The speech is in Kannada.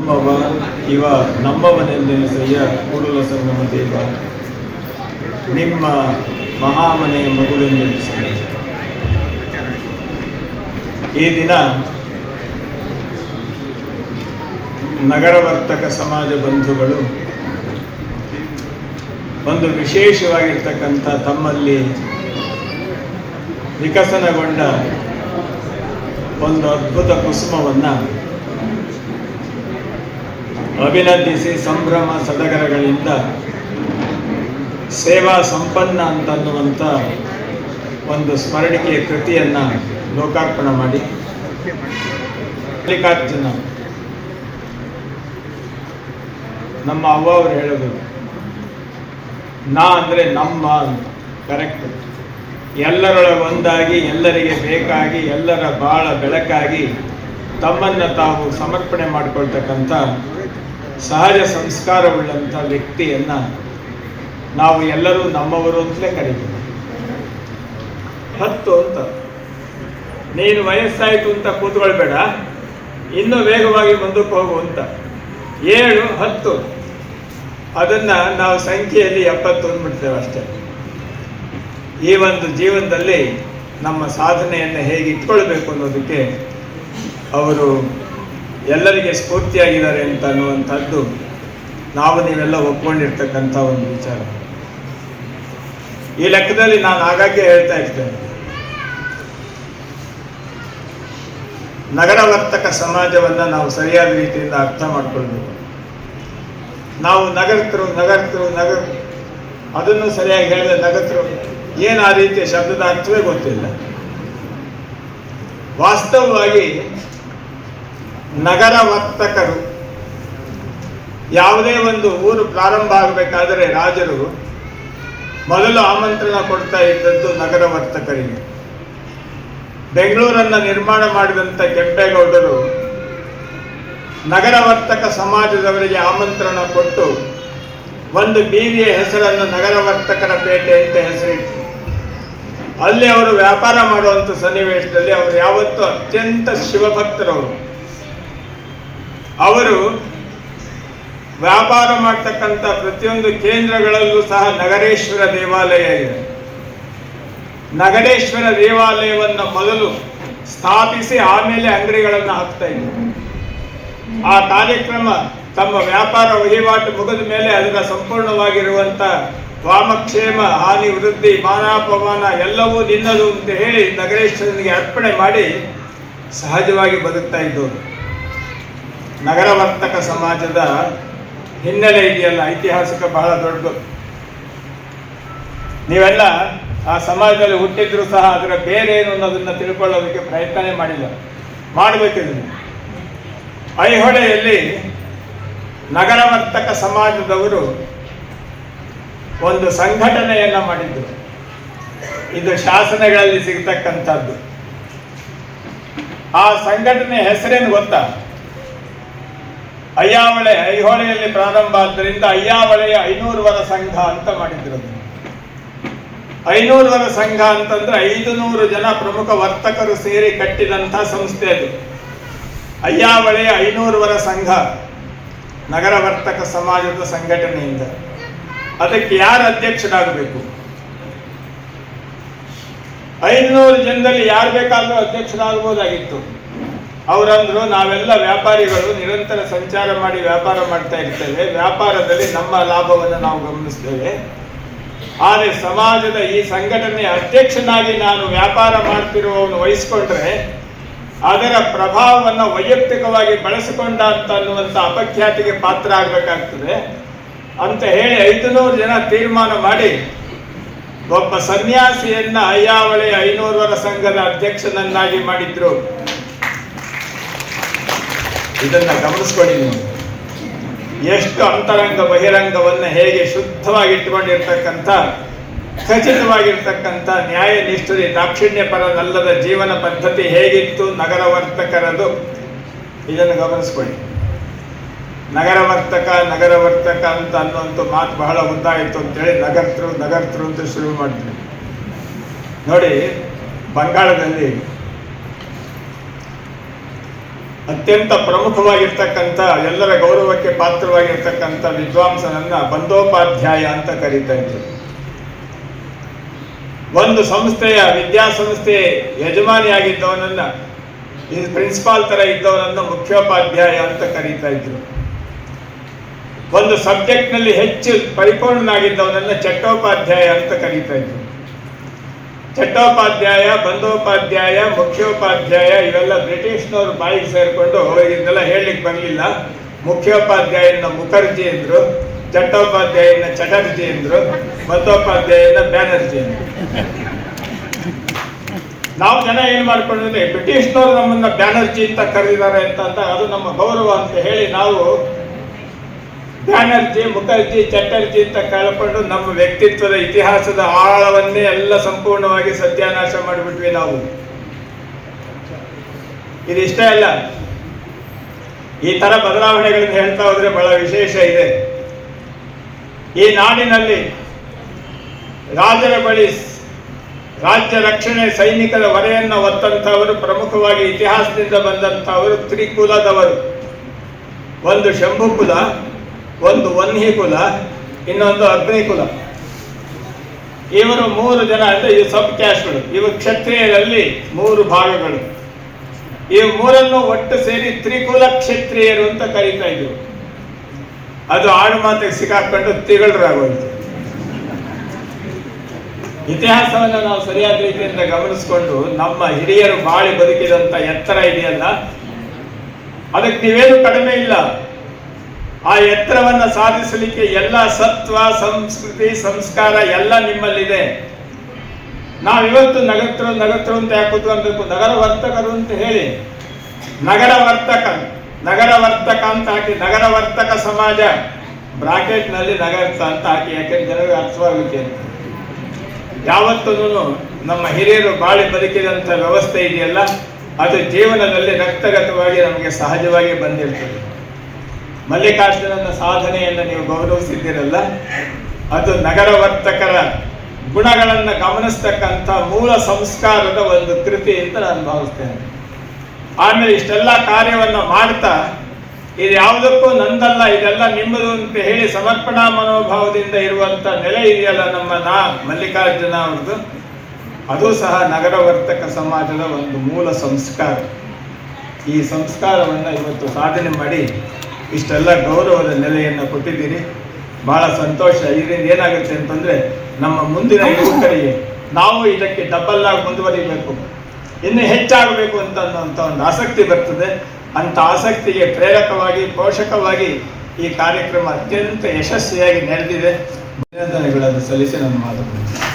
ನಮ್ಮವ ಇವ ನಮ್ಮವನೆಂದೆನಿಸಯ್ಯ ಕೂಡಲ ಸಂಗಮ ದೇವ ನಿಮ್ಮ ಮಹಾಮನೆಯ ಮಗುವೆಂದೆನಿಸಯ್ಯ. ಈ ದಿನ ನಗರವರ್ತಕ ಸಮಾಜ ಬಂಧುಗಳು ಒಂದು ವಿಶೇಷವಾಗಿರ್ತಕ್ಕಂಥ ತಮ್ಮಲ್ಲಿ ವಿಕಸನಗೊಂಡ ಒಂದು ಅದ್ಭುತ ಕುಸುಮವನ್ನು ಅಭಿನಂದಿಸಿ ಸಂಭ್ರಮ ಸಡಗರಗಳಿಂದ ಸೇವಾ ಸಂಪನ್ನ ಅಂತನ್ನುವಂಥ ಒಂದು ಸ್ಮರಣಿಕೆಯ ಕೃತಿಯನ್ನು ಲೋಕಾರ್ಪಣೆ ಮಾಡಿ ಮಲ್ಲಿಕಾರ್ಜುನ ನಮ್ಮ ಅವ್ವ ಅವರು ಹೇಳೋದು ನಾ ಅಂದರೆ ನಮ್ಮ ಅಂತ ಕರೆಕ್ಟ್. ಎಲ್ಲರೊಳಗೆ ಒಂದಾಗಿ ಎಲ್ಲರಿಗೆ ಬೇಕಾಗಿ ಎಲ್ಲರ ಬಾಳ ಬೆಳಕಾಗಿ ತಮ್ಮನ್ನು ತಾವು ಸಮರ್ಪಣೆ ಮಾಡಿಕೊಳ್ತಕ್ಕಂಥ ಸಹಜ ಸಂಸ್ಕಾರವುಳ್ಳಂಥ ವ್ಯಕ್ತಿಯನ್ನು ನಾವು ಎಲ್ಲರೂ ನಮ್ಮವರು ಅಂತಲೇ ಕರೀತೀವಿ. 10 ಅಂತ ನೀನು ವಯಸ್ಸಾಯಿತು ಅಂತ ಕೂತ್ಕೊಳ್ಬೇಡ, ಇನ್ನೂ ವೇಗವಾಗಿ ಮುಂದಕ್ಕೆ ಹೋಗು ಅಂತ. 7, 10 ಅದನ್ನು ನಾವು ಸಂಖ್ಯೆಯಲ್ಲಿ 70 ಅಂದ್ಬಿಡ್ತೇವೆ ಅಷ್ಟೇ. ಈ ಒಂದು ಜೀವನದಲ್ಲಿ ನಮ್ಮ ಸಾಧನೆಯನ್ನು ಹೇಗೆ ಇಟ್ಕೊಳ್ಬೇಕು ಅನ್ನೋದಕ್ಕೆ ಅವರು ಎಲ್ಲರಿಗೆ ಸ್ಫೂರ್ತಿಯಾಗಿದ್ದಾರೆ ಅಂತ ಅನ್ನುವಂಥದ್ದು ನಾವು ನೀವೆಲ್ಲ ಒಪ್ಕೊಂಡಿರ್ತಕ್ಕಂಥ ಒಂದು ವಿಚಾರ. ಈ ಲೆಕ್ಕದಲ್ಲಿ ನಾನು ಆಗಾಗ್ಗೆ ಹೇಳ್ತಾ ಇರ್ತೇನೆ, ನಗರವರ್ತಕ ಸಮಾಜವನ್ನು ನಾವು ಸರಿಯಾದ ರೀತಿಯಿಂದ ಅರ್ಥ ಮಾಡ್ಕೊಳ್ಬೇಕು. ನಾವು ನಗರ್ತರು ಅದನ್ನು ಸರಿಯಾಗಿ ಹೇಳಿದ್ರೆ ನಗತರು ಏನು ಆ ರೀತಿಯ ಶಬ್ದದ ಅರ್ಥವೇ ಗೊತ್ತಿಲ್ಲ. ವಾಸ್ತವವಾಗಿ ನಗರವರ್ತಕರು, ಯಾವುದೇ ಒಂದು ಊರು ಪ್ರಾರಂಭ ಆಗಬೇಕಾದರೆ ರಾಜರು ಮೊದಲು ಆಮಂತ್ರಣ ಕೊಡ್ತಾ ಇದ್ದದ್ದು ನಗರವರ್ತಕರಿಗೆ. ಬೆಂಗಳೂರನ್ನು ನಿರ್ಮಾಣ ಮಾಡಿದಂಥ ಕೆಂಪೇಗೌಡರು ನಗರವರ್ತಕ ಸಮಾಜದವರಿಗೆ ಆಮಂತ್ರಣ ಕೊಟ್ಟು ಒಂದು ಬೀದಿಯ ಹೆಸರನ್ನು ನಗರವರ್ತಕರ ಪೇಟೆ ಅಂತ ಹೆಸರಿಟ್ಟು ಅಲ್ಲಿ ಅವರು ವ್ಯಾಪಾರ ಮಾಡುವಂಥ ಸನ್ನಿವೇಶದಲ್ಲಿ ಅವರು ಯಾವತ್ತೂ ಅತ್ಯಂತ ಶಿವಭಕ್ತರವರು. ಅವರು ವ್ಯಾಪಾರ ಮಾಡ್ತಕ್ಕಂಥ ಪ್ರತಿಯೊಂದು ಕೇಂದ್ರಗಳಲ್ಲೂ ಸಹ ನಗರೇಶ್ವರ ದೇವಾಲಯ ಇದೆ. ನಗರೇಶ್ವರ ದೇವಾಲಯವನ್ನು ಮೊದಲು ಸ್ಥಾಪಿಸಿ ಆಮೇಲೆ ಅಂಗಡಿಗಳನ್ನು ಹಾಕ್ತಾ ಇದ್ರು. ಆ ಕಾರ್ಯಕ್ರಮ ತಮ್ಮ ವ್ಯಾಪಾರ ವಹಿವಾಟು ಮುಗಿದ ಮೇಲೆ ಅದರ ಸಂಪೂರ್ಣವಾಗಿರುವಂಥ ವಾಮಕ್ಷೇಮ, ಹಾನಿ, ವೃದ್ಧಿ, ಮಾನಾಪಮಾನ ಎಲ್ಲವೂ ನಿನ್ನದು ಅಂತ ಹೇಳಿ ನಗರೇಶ್ವರನಿಗೆ ಅರ್ಪಣೆ ಮಾಡಿ ಸಹಜವಾಗಿ ಬದುಕ್ತಾ ಇದ್ದವರು. ನಗರವರ್ತಕ ಸಮಾಜದ ಹಿನ್ನೆಲೆ ಇದೆಯಲ್ಲ, ಐತಿಹಾಸಿಕ ಬಹಳ ದೊಡ್ಡದು. ನೀವೆಲ್ಲ ಆ ಸಮಾಜದಲ್ಲಿ ಹುಟ್ಟಿದ್ರು ಸಹ ಅದರ ಬೇರೆ ಏನು ಅನ್ನೋದನ್ನು ತಿಳ್ಕೊಳ್ಳೋದಕ್ಕೆ ಪ್ರಯತ್ನನೇ ಮಾಡಿಲ್ಲ. ಮಾಡಬೇಕಿದೆ. ಐಹೊಳೆಯಲ್ಲಿ ನಗರವರ್ತಕ ಸಮಾಜದವರು ಒಂದು ಸಂಘಟನೆಯನ್ನು ಮಾಡಿದ್ರು. ಇದು ಶಾಸನಗಳಲ್ಲಿ ಸಿಗ್ತಕ್ಕಂಥದ್ದು. ಆ ಸಂಘಟನೆ ಹೆಸರೇನು ಗೊತ್ತಾ? ಐಹೊಳೆಯಲ್ಲಿ ಪ್ರಾರಂಭ ಆದ್ದರಿಂದ ಅಯ್ಯಾವಳೆಯ 500 ವರ ಸಂಘ ಅಂತ ಮಾಡಿದ್ರು. 500 ವರ ಸಂಘ ಅಂತಂದ್ರೆ 500 ಜನ ಪ್ರಮುಖ ವರ್ತಕರು ಸೇರಿ ಕಟ್ಟಿದಂಥ ಸಂಸ್ಥೆ ಅದು. ಅಯ್ಯಾವಳೆಯ 500 ವರ ಸಂಘ ನಗರವರ್ತಕ ಸಮಾಜದ ಸಂಘಟನೆಯಿಂದ. ಅದಕ್ಕೆ ಯಾರು ಅಧ್ಯಕ್ಷರಾಗಬೇಕು? 500 ಜನದಲ್ಲಿ ಯಾರು ಬೇಕಾದರೂ ಅಧ್ಯಕ್ಷರಾಗಬಹುದಾಗಿತ್ತು. ಅವರಂದ್ರು, ನಾವೆಲ್ಲ ವ್ಯಾಪಾರಿಗಳು ನಿರಂತರ ಸಂಚಾರ ಮಾಡಿ ವ್ಯಾಪಾರ ಮಾಡ್ತಾ ಇರ್ತೇವೆ, ವ್ಯಾಪಾರದಲ್ಲಿ ನಮ್ಮ ಲಾಭವನ್ನು ನಾವು ಗಮನಿಸ್ತೇವೆ. ಆದರೆ ಸಮಾಜದ ಈ ಸಂಘಟನೆಯ ಅಧ್ಯಕ್ಷನಾಗಿ ನಾನು ವ್ಯಾಪಾರ ಮಾಡ್ತಿರುವವನು ವಹಿಸ್ಕೊಂಡ್ರೆ ಅದರ ಪ್ರಭಾವವನ್ನು ವೈಯಕ್ತಿಕವಾಗಿ ಬಳಸಿಕೊಂಡ ಅಂತ ಅನ್ನುವಂಥ ಅಪಖ್ಯಾತಿಗೆ ಪಾತ್ರ ಆಗಬೇಕಾಗ್ತದೆ ಅಂತ ಹೇಳಿ 500 ಜನ ತೀರ್ಮಾನ ಮಾಡಿ ಒಬ್ಬ ಸನ್ಯಾಸಿಯನ್ನ ಅಯ್ಯಾವಳೆಯ 500 ವರ ಸಂಘದ ಅಧ್ಯಕ್ಷನನ್ನಾಗಿ ಮಾಡಿದ್ರು. ಇದನ್ನ ಗಮನಿಸ್ಕೊಳ್ಳಿ ನೀವು. ಎಷ್ಟು ಅಂತರಂಗ ಬಹಿರಂಗವನ್ನು ಹೇಗೆ ಶುದ್ಧವಾಗಿ ಇಟ್ಟುಕೊಂಡಿರ್ತಕ್ಕಂಥ, ಖಚಿತವಾಗಿರ್ತಕ್ಕಂಥ ನ್ಯಾಯನಿಷ್ಠತೆ, ದಾಕ್ಷಿಣ್ಯ ಪರನಲ್ಲದ ಜೀವನ ಪದ್ಧತಿ ಹೇಗಿತ್ತು ನಗರವರ್ತಕರದು, ಇದನ್ನು ಗಮನಿಸ್ಕೊಳ್ಳಿ. ನಗರವರ್ತಕ ಅಂತ ಅನ್ನುವಂಥ ಮಾತು ಬಹಳ ಉದ್ದಾಯಿತು ಅಂತೇಳಿ ನಗರ್ತರು ಅಂತ ಶುರು ಮಾಡಿದ್ರು. ನೋಡಿ, ಬಂಗಾಳದಲ್ಲಿ ಅತ್ಯಂತ ಪ್ರಮುಖವಾಗಿರ್ತಕ್ಕಂಥ ಎಲ್ಲರ ಗೌರವಕ್ಕೆ ಪಾತ್ರವಾಗಿರ್ತಕ್ಕಂಥ ವಿದ್ವಾಂಸನನ್ನ ಬಂದೋಪಾಧ್ಯಾಯ ಅಂತ ಕರೀತಾ ಇದ್ರು. ಒಂದು ಸಂಸ್ಥೆಯ ವಿದ್ಯಾಸಂಸ್ಥೆ ಯಜಮಾನಿಯಾಗಿದ್ದವನನ್ನ, ಇದು ಪ್ರಿನ್ಸಿಪಾಲ್ ತರ ಇದ್ದವನನ್ನ ಮುಖ್ಯೋಪಾಧ್ಯಾಯ ಅಂತ ಕರೀತಾ ಇದ್ರು. ಒಂದು ಸಬ್ಜೆಕ್ಟ್ ನಲ್ಲಿ ಹೆಚ್ಚು ಪರಿಪೂರ್ಣನಾಗಿದ್ದವನನ್ನ ಚಟ್ಟೋಪಾಧ್ಯಾಯ ಅಂತ ಕರೀತಾ ಇದ್ರು. ಚಟ್ಟೋಪಾಧ್ಯಾಯ, ಬಂದೋಪಾಧ್ಯಾಯ, ಮುಖ್ಯೋಪಾಧ್ಯಾಯ ಇವೆಲ್ಲ ಬ್ರಿಟಿಷ್ನವರು ಬಾಯಿಗೆ ಸೇರಿಕೊಂಡು ಇದನ್ನೆಲ್ಲ ಹೇಳಲಿಕ್ಕೆ ಬರಲಿಲ್ಲ. ಮುಖ್ಯೋಪಾಧ್ಯಾಯನ ಮುಖರ್ಜಿ ಎಂದ್ರು, ಚಟ್ಟೋಪಾಧ್ಯಾಯನ ಚಟರ್ಜಿ ಎಂದ್ರು, ಬಂದೋಪಾಧ್ಯಾಯನ ಬ್ಯಾನರ್ಜಿ ಎಂದ್ರು. ನಾವು ಜನ ಏನ್ ಮಾಡ್ಕೊಂಡ್ರೆ ಬ್ರಿಟಿಷ್ನವರು ನಮ್ಮನ್ನ ಬ್ಯಾನರ್ಜಿ ಅಂತ ಕರೆದಿದ್ದಾರೆ ಅಂತ ಅದು ನಮ್ಮ ಗೌರವ ಅಂತ ಹೇಳಿ ನಾವು ಬ್ಯಾನರ್ಜಿ, ಮುಖರ್ಜಿ, ಚಟರ್ಜಿ ಅಂತ ಕಳ್ಕೊಂಡು ನಮ್ಮ ವ್ಯಕ್ತಿತ್ವದ ಇತಿಹಾಸದ ಆಳವನ್ನೇ ಎಲ್ಲ ಸಂಪೂರ್ಣವಾಗಿ ಸತ್ಯಾನಾಶ ಮಾಡಿಬಿಟ್ವಿ ನಾವು. ಇದಿಷ್ಟೇ ಅಲ್ಲ, ಈ ತರ ಬದಲಾವಣೆಗಳನ್ನು ಹೇಳ್ತಾ ಹೋದ್ರೆ ಬಹಳ ವಿಶೇಷ ಇದೆ. ಈ ನಾಡಿನಲ್ಲಿ ರಾಜರ ಬಳಿ ರಾಜ್ಯ ರಕ್ಷಣೆ ಸೈನಿಕರ ಹೊರೆಯನ್ನ ಹೊತ್ತಂತವರು, ಪ್ರಮುಖವಾಗಿ ಇತಿಹಾಸದಿಂದ ಬಂದಂತವರು ತ್ರಿಕುಲದವರು. ಒಂದು ಶಂಭುಕುಲ, ಒಂದು ವನ್ಹಿ ಕುಲ, ಇನ್ನೊಂದು ಅಗ್ನಿಕುಲ. ಇವರು 3 ಜನ ಅಂದ್ರೆ ಇವು ಸಬ್ ಕ್ಯಾಸ್ಟ್ಗಳು. ಇವು ಕ್ಷತ್ರಿಯರಲ್ಲಿ 3 ಭಾಗಗಳು. ಈ 3 ಒಟ್ಟು ಸೇರಿ ತ್ರಿಕುಲ ಕ್ಷತ್ರಿಯರು ಅಂತ ಕರೀತಾ ಇದ್ರು. ಅದು ಆಡು ಮಾತಿಗೆ ಸಿಕ್ಕಾಕೊಂಡು ತಿಗಳರಾಗೋಯ್ತು. ಇತಿಹಾಸವನ್ನು ನಾವು ಸರಿಯಾದ ರೀತಿಯಿಂದ ಗಮನಿಸಿಕೊಂಡು ನಮ್ಮ ಹಿರಿಯರು ಬಾಳಿ ಬದುಕಿದಂತ ಎತ್ತರ ಇದೆಯಲ್ಲ, ಅದಕ್ಕೆ ನೀವೇನು ಕಡಿಮೆ ಇಲ್ಲ. ಆ ಎತ್ತರವನ್ನ ಸಾಧಿಸಲಿಕ್ಕೆ ಎಲ್ಲ ಸತ್ವ, ಸಂಸ್ಕೃತಿ, ಸಂಸ್ಕಾರ ಎಲ್ಲ ನಿಮ್ಮಲ್ಲಿದೆ. ನಾವಿವತ್ತು ನಗರ್ತರು ಅಂತ ಯಾಕೆ ಕೂತ್ಕೊಳ್ಬೇಕು? ನಗರ ವರ್ತಕರು ಅಂತ ಹೇಳಿ ನಗರ ವರ್ತಕ ಅಂತ ಹಾಕಿ, ನಗರ ವರ್ತಕ ಸಮಾಜ ಬ್ರಾಕೆಟ್ ನಲ್ಲಿ ನಗರ್ತ ಅಂತ ಹಾಕಿ, ಯಾಕೆಂದ್ರೆ ಜನರಿಗೆ ಅರ್ಥವಾಗುತ್ತೆ. ಯಾವತ್ತೂ ನಮ್ಮ ಹಿರಿಯರು ಬಾಳಿ ಬದುಕಿದಂತ ವ್ಯವಸ್ಥೆ ಇದೆಯಲ್ಲ, ಅದು ಜೀವನದಲ್ಲಿ ರಕ್ತಗತವಾಗಿ ನಮಗೆ ಸಹಜವಾಗಿ ಬಂದಿರ್ತದೆ. ಮಲ್ಲಿಕಾರ್ಜುನನ ಸಾಧನೆಯನ್ನು ನೀವು ಗೌರವಿಸಿದ್ದೀರಲ್ಲ, ಅದು ನಗರ ವರ್ತಕರ ಗುಣಗಳನ್ನು ಗಮನಿಸ್ತಕ್ಕಂಥ ಮೂಲ ಸಂಸ್ಕಾರದ ಒಂದು ಕೃತಿ ಅಂತ ನಾನು ಭಾವಿಸ್ತೇನೆ. ಆಮೇಲೆ ಇಷ್ಟೆಲ್ಲ ಕಾರ್ಯವನ್ನು ಮಾಡ್ತಾ ಇದು ಯಾವುದಕ್ಕೂ ನಂದಲ್ಲ, ಇದೆಲ್ಲ ನಿಮ್ಮದು ಅಂತ ಹೇಳಿ ಸಮರ್ಪಣಾ ಮನೋಭಾವದಿಂದ ಇರುವಂತ ನೆಲೆ ಇದೆಯಲ್ಲ ನಮ್ಮ ಮಲ್ಲಿಕಾರ್ಜುನ ಅವ್ರದ್ದು, ಅದು ಸಹ ನಗರ ವರ್ತಕ ಸಮಾಜದ ಒಂದು ಮೂಲ ಸಂಸ್ಕಾರ. ಈ ಸಂಸ್ಕಾರವನ್ನು ಇವತ್ತು ಸಾಧನೆ ಮಾಡಿ ಇಷ್ಟೆಲ್ಲ ಗೌರವದ ನೆಲೆಯನ್ನು ಕೊಟ್ಟಿದ್ದೀರಿ. ಬಹಳ ಸಂತೋಷ. ಇದರಿಂದ ಏನಾಗುತ್ತೆ ಅಂತಂದ್ರೆ ನಮ್ಮ ಮುಂದಿನ ಯುವಕರಿಗೆ ನಾವು ಇದಕ್ಕೆ ಡಬಲ್ ಆಗಿ ಮುಂದುವರಿಬೇಕು, ಇನ್ನು ಹೆಚ್ಚಾಗಬೇಕು ಅಂತ ಒಂದು ಆಸಕ್ತಿ ಬರ್ತದೆ. ಅಂತ ಆಸಕ್ತಿಗೆ ಪ್ರೇರಕವಾಗಿ, ಪೋಷಕವಾಗಿ ಈ ಕಾರ್ಯಕ್ರಮ ಅತ್ಯಂತ ಯಶಸ್ವಿಯಾಗಿ ನಡೆದಿದೆ. ಅಭಿನಂದನೆಗಳನ್ನು ಸಲ್ಲಿಸಿ ನನ್ನ ಮಾತುಗಳು.